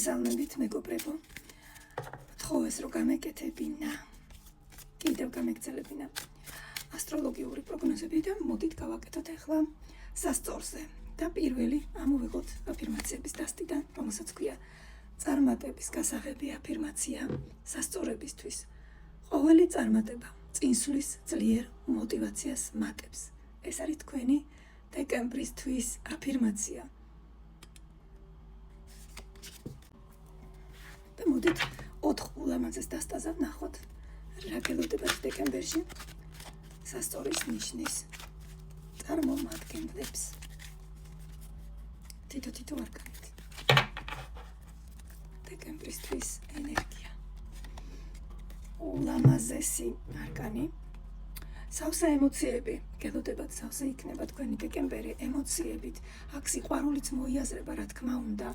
მოგესალმებით მეგობრებო. თხოვეს რომ გამეკეთებინა. კიდევ გამეგრძელებინა ასტროლოგიური პროგნოზები და მოდით გავაკეთოთ ახლა სასწორზე. და პირველი ამოვიღოთ აფირმაციების დასტიდან, რომელსაც ქვია წარმატების გასაღები აფირმაცია სასწორებისთვის. ყოველი წარმატება წინსვლის ძლიერ мотивაციას მატებს. ეს არის თქვენი დეკემბრის თვის აფირმაცია. და მოდით 4 ულამაზეს დასტაზად ნახოთ. რა გელოდებათ დეკემბერში სასწორის ნიშნის წარმომადგენლებს. თითო არკანით. დეკემბრისთვის ენერგია. ულამაზესი არკანი. სავსე ემოციები. გელოდებათ სავსე იქნება თქვენი დეკემბერი ემოციებით. აქ სიყვარულიც მოიაზრება, რა თქმა უნდა.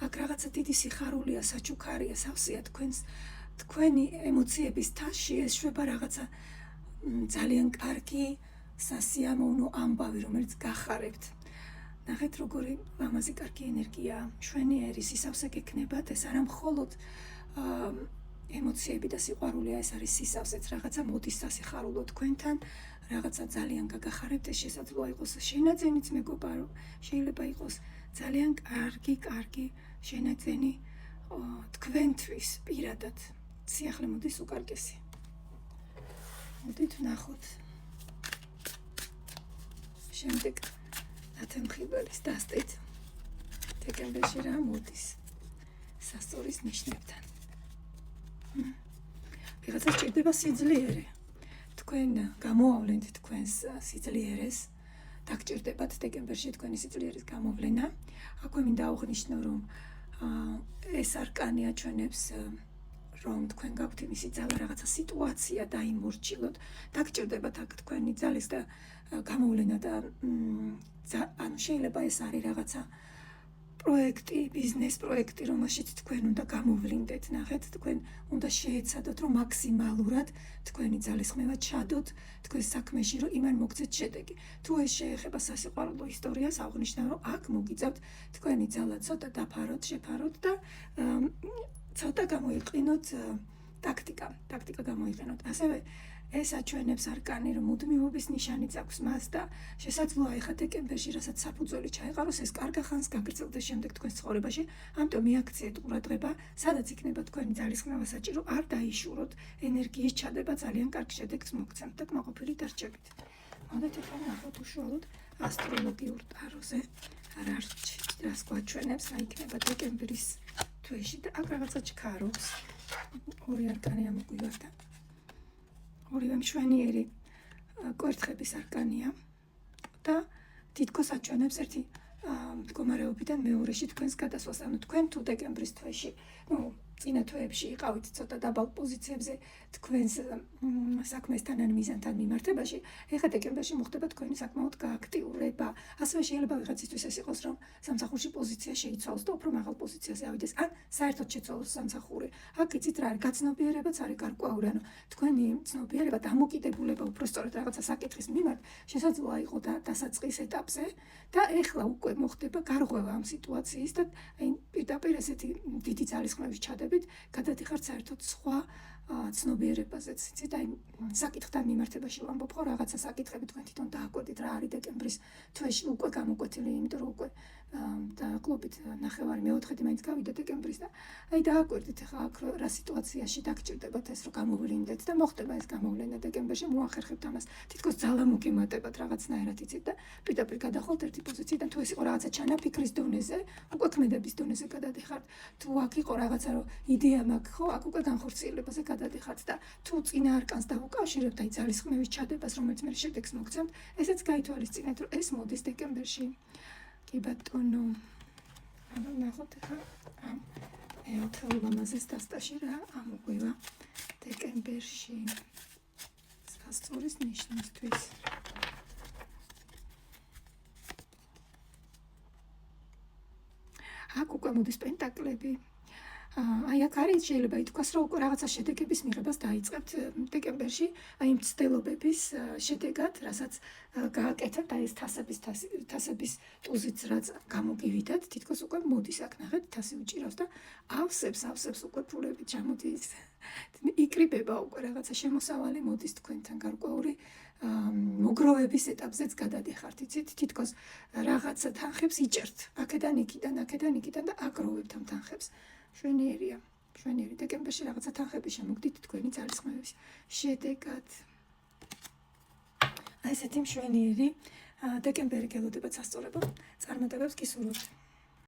აქ რაღაცა დიდი სიხარულია, საჩუქარია, სავსეა თქვენი ემოციების თასში ეშვება რაღაცა ძალიან კარგი სასიამოვნო ამბავი, რომელიც გახარებთ. ნახეთ როგორი ლამაზი კარგი ენერგია, მშვენიერი სისავსე გექნებათ, ეს არა მხოლოდ ემოციები და სიყვარულია, ეს არის სისავსეც, რაღაცა მოდის სასიხარულო თქვენთან, რაღაცა ძალიან გაგახარებთ, ეს შესაძლოა იყოს შენაძენიც მეგობარო, შეიძლება იყოს ძალიან კარგი შენაძენი თქვენთვის პირადად. სიახლე მოდის უკარგესი. მოდით ვნახოთ. შემდეგ ნათემხიბელის დასტით დეკემბერში რა მოდის სასწორის ნიშნებთან. ვიღაცა სჭირდება სიძლიერე. თქვენ გამოავლენთ თქვენს სიძლიერეს. დაგჭირდებათ დეკემბერში თქვენი სიძლიერის გამოვლენა. აქვე მინდა აღვნიშნო, რომ ეს არკანი აჩვენებს რომ თქვენ გაქვთ იმისი ძალა რაღაცა სიტუაცია დაიმორჩილოთ. დაგჭირდებათ აქ თქვენი ძალის და გამოვლენა და ანუ შეიძლება ეს არის რაღაცა პროექტი, ბიზნეს პროექტი, რომელშიც თქვენ უნდა გამოვლინდეთ. ნახეთ, თქვენ უნდა შეეცადოთ, რომ მაქსიმალურად თქვენი ძალისხმევა ჩადოთ თქვენ საქმეში, რომ იმან მოგცეთ შედეგი. თუ ეს შეეხება სასიყვარულო ისტორიას, აღვნიშნავ, რომ აქ მოგიწევთ თქვენი ძალა ცოტა დაფაროთ, შეფაროთ და ცოტა გამოიყენოთ ტაქტიკა გამოიყენოთ. ასევე ეს აჩვენებს არკანი, რომ მუდმივობის ნიშანიც აქვს მას და შესაძლოა ეხა დეკემბერში, რასაც საფუძველი ჩაეყაროს, ეს კარგა ხანს გაგრძელდეს შემდეგ თქვენს ცხოვრებაში. ამიტომ მიაქციეთ ყურადღება, სადაც იქნება თქვენი ძალისხმევა საჭირო, არ დაიშუროთ, ენერგიის ჩადება ძალიან კარგ შედეგს მოგცემთ და კმაყოფილი დარჩებით. მოდით ახლა ნახოთ უშუალოდ ასტროლოგიურ ტაროზე, რას გვაჩვენებს, რა იქნება დეკემბრის თვეში და აქ რაღაცა ჩქარობს. ორი არკანი ამოგვივარდა. ორივე მშვენიერი კვერთხების არკანია და თითქოს აჩვენებს ერთი მდგომარეობიდან მეორეში თქვენს გადასვლას. ანუ თქვენ თუ დეკემბრის თვეში, წინა თვეებში იყავით ცოტა დაბალ პოზიციებზე თქვენს საქმესთან ან მიზანთან მიმართებაში, ეხლა დეკემბერში მოხდება თქვენი საკმაოდ გააქტიურება. ასევე შეიძლება ვიღაცისთვის ეს იყოს, რომ სამსახურში პოზიცია შეიცვალოს და უფრო მაღალ პოზიციაზე ავიდეს, ან საერთოდ შეცვალოს სამსახური. აქ იცით რა არის, გაცნობიერებაც არის გარკვეული, ანუ თქვენი ცნობიერება, დამოკიდებულება უბრალოდ რაღაცა საკითხის მიმართ შესაძლოა იყოს დასაწყის ეტაპზე და ეხლა უკვე მოხდება გარღვევა ამ სიტუაციის და პირდაპირ ესეთი დიდი ძალისხმევის ჩადებით გადადიხართ საერთოდ სხვა ცნობიერებაზეც. იცით, საკითხთან მიმართებაში ვამბობ, ხო, რაღაცა საკითხები თქვენ თვითონ დააკვირდით, რა არის დეკემბრის თვეში უკვე გამოკვეთილი, იმიტომ რომ უკვე დაახლოებით ნახევარი მეოთხედი მაინც გავიდა დეკემბრის და დააკვირდით ახლა აქ რა სიტუაციაში დაგჭირდებათ ეს რომ გამოვლინდეთ და მოხდება ეს გამოვლენა დეკემბერში, მოახერხებთ ამას. თითქოს ძალა მოგემატებათ რაღაცნაირად, იცით და პირდაპირ გადახვალთ ერთი პოზიციიდან, თუ ეს იყო რაღაცა ჩანაფიქრის დონეზე, უკვე ქმედების დონეზე გადადიხართ. თუ აქ იყო რაღაცა რომ იდეა მაქვს, ხო, აქ უკვე განხორციელებაზე გადადიხართ და თუ წინა არკანს დავუკავშირებთ აი ძალისხმევის ჩადებას, რომელიც მე შედეგს მოგცემთ, ესეც გაითვალისწინეთ, რომ ეს მოდის დეკემბერში. კი ბატონო. ნახოთ ახლა მეოთხე ულამაზეს დასტაში რა ამოგვივა დეკემბერში სასწორის ნიშნისთვის. აქ უკვე მოდის პენტაკლები. აი აქ არის შეიძლება ითქვას, რომ უკვე რაღაცა შედეგების მიღებას დაიწყებთ დეკემბერში, აი იმ ცდილობების შედეგად, რასაც გააკეთებთ, აი ეს თასების ტუზიც რაც გამოგივიდათ, თითქოს უკვე მოდის აქ ნახეთ, თასი უჭირავს და ავსებს უკვე ფულები ჩამოდის. იკრიბება უკვე რაღაცა შემოსავალი მოდის თქვენთან გარკვეული მოგროვების ეტაპზეც გადადიხართ, იცით, თითქოს რაღაცა თანხებს იჭერთ, აქედან იქიდან და აგროვებთ ამ თანხებს. შვენიერია, დეკემბერში რაღაცა თანხები შემოგდით თქვენი ძალისხმევების შედეგად. აი ესეთი მშვენიერი დეკემბერი გელოდებათ სასწორებო წარმატებებს გისურვებთ.